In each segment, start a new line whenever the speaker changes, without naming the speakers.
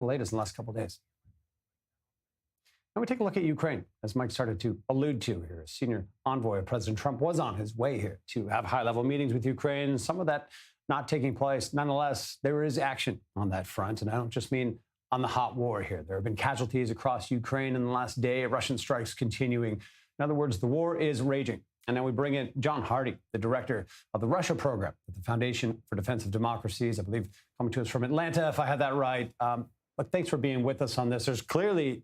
the latest in the last couple of days. Now we take a look at Ukraine, as Mike started to allude to here. A senior envoy of President Trump was on his way here to have high-level meetings with Ukraine. Some of that not taking place. Nonetheless, there is action on that front. And I don't just mean on the hot war here. There have been casualties across Ukraine in the last day, Russian strikes continuing. In other words, the war is raging. And now we bring in John Hardie, the director of the Russia program at the Foundation for Defense of Democracies, I believe coming to us from Atlanta, if I had that right. But thanks for being with us on this. There's clearly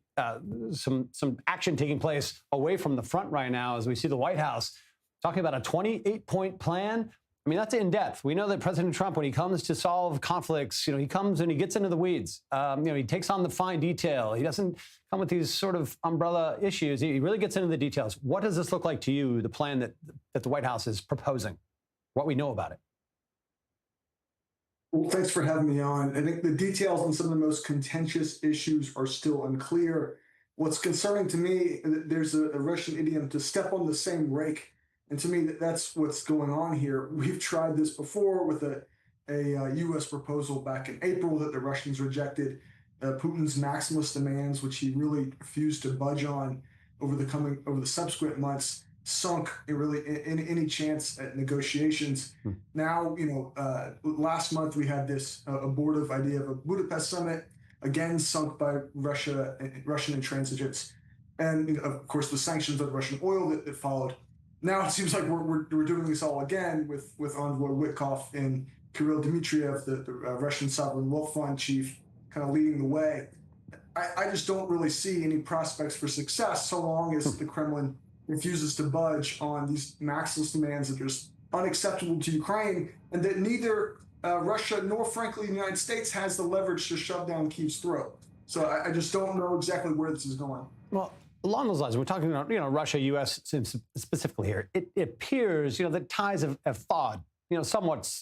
some action taking place away from the front right now as we see the White House talking about a 28-point plan. I mean, that's in depth. We know that President Trump, when he comes to solve conflicts, he comes and he gets into the weeds. He takes on the fine detail. He doesn't come with these sort of umbrella issues. He really gets into the details. What does this look like to you, the plan that the White House is proposing, what we know about it?
Well, thanks for having me on. I think the details on some of the most contentious issues are still unclear. What's concerning to me, there's a Russian idiom to step on the same rake. And to me, that's what's going on here. We've tried this before with a U.S. proposal back in April that the Russians rejected. Putin's maximalist demands, which he really refused to budge on over the subsequent months, sunk any chance at negotiations. Now, last month we had this abortive idea of a Budapest summit, again sunk by Russian intransigence, and of course the sanctions on Russian oil that followed. Now it seems like we're doing this all again with Envoy Witkoff and Kirill Dmitriev, the Russian Sovereign Wealth Fund chief, kind of leading the way. I just don't really see any prospects for success so long as the Kremlin refuses to budge on these maximalist demands that are just unacceptable to Ukraine, and that neither Russia nor, frankly, the United States has the leverage to shove down Kyiv's throat. So I just don't know exactly where this is going.
Well, along those lines, we're talking about, Russia, U.S. specifically here. It appears, that ties have thawed, somewhat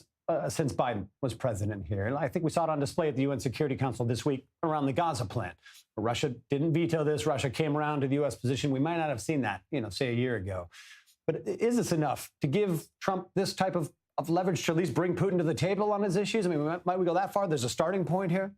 since Biden was president here. And I think we saw it on display at the UN Security Council this week around the Gaza plan. Russia didn't veto this. Russia came around to the U.S. position. We might not have seen that, say a year ago. But is this enough to give Trump this type of leverage to at least bring Putin to the table on his issues? I mean, might we go that far? There's a starting point here.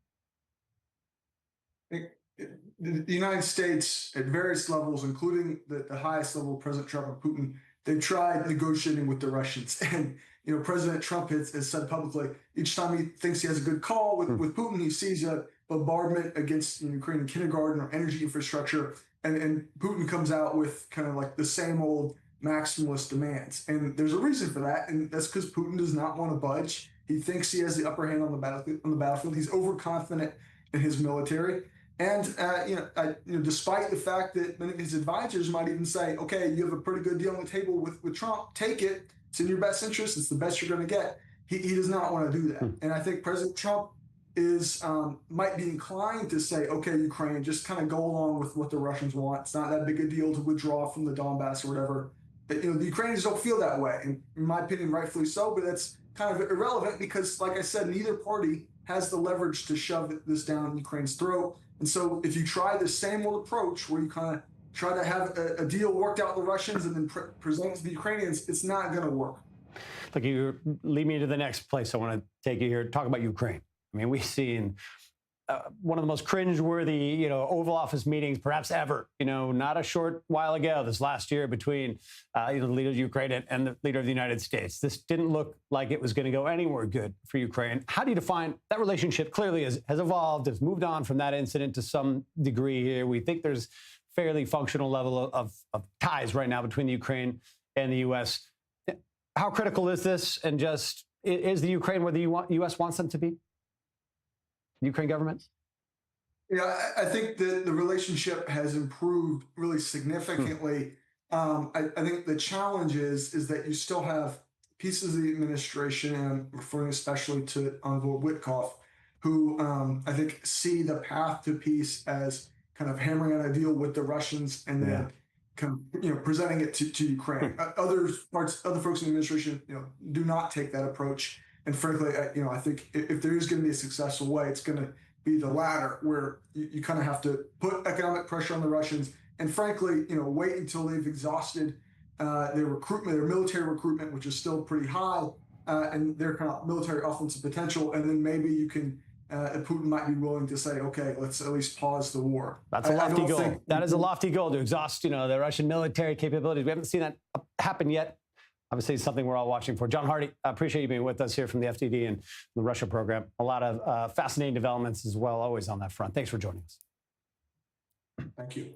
The United States, at various levels, including the highest level, President Trump and Putin, they've tried negotiating with the Russians. And, President Trump has said publicly, each time he thinks he has a good call with Putin, he sees a bombardment against Ukrainian kindergarten or energy infrastructure. And Putin comes out with kind of like the same old maximalist demands. And there's a reason for that. And that's because Putin does not want to budge. He thinks he has the upper hand on the battlefield. He's overconfident in his military. And, despite the fact that many of his advisors might even say, okay, you have a pretty good deal on the table with Trump, take it. It's in your best interest. It's the best you're going to get. He does not want to do that. And I think President Trump might be inclined to say, okay, Ukraine, just kind of go along with what the Russians want. It's not that big a deal to withdraw from the Donbass or whatever. But, the Ukrainians don't feel that way. And in my opinion, rightfully so, but that's kind of irrelevant because, like I said, neither party has the leverage to shove this down Ukraine's throat. And so if you try the same old approach where you kind of try to have a deal worked out with the Russians and then present it to the Ukrainians, it's not going to work.
Look, you lead me to the next place I want to take you here. Talk about Ukraine. I mean, we've seen one of the most cringeworthy, Oval Office meetings perhaps ever, not a short while ago, this last year between, the leader of Ukraine and the leader of the United States. This didn't look like it was going to go anywhere good for Ukraine. How do you define that relationship? Clearly has evolved, has moved on from that incident to some degree here. We think there's fairly functional level of ties right now between the Ukraine and the U.S. How critical is this? And just, is the Ukraine where the U.S. wants them to be? Ukraine government?
Yeah, I think the relationship has improved really significantly. I think the challenge is that you still have pieces of the administration, and I'm referring especially to Envoy Witkoff, who I think see the path to peace as kind of hammering out a deal with the Russians and then kind of presenting it to Ukraine. Other folks in the administration do not take that approach. And frankly, I think if there is going to be a successful way, it's going to be the latter, where you kind of have to put economic pressure on the Russians, and frankly, wait until they've exhausted their military recruitment, which is still pretty high, and their kind of military offensive potential, and then maybe you can Putin might be willing to say, okay, let's at least pause the war.
That's a lofty goal. That is a lofty goal to exhaust, the Russian military capabilities. We haven't seen that happen yet. Obviously, it's something we're all watching for. John Hardie, I appreciate you being with us here from the FDD and the Russia program. A lot of fascinating developments as well, always on that front. Thanks for joining us.
Thank you.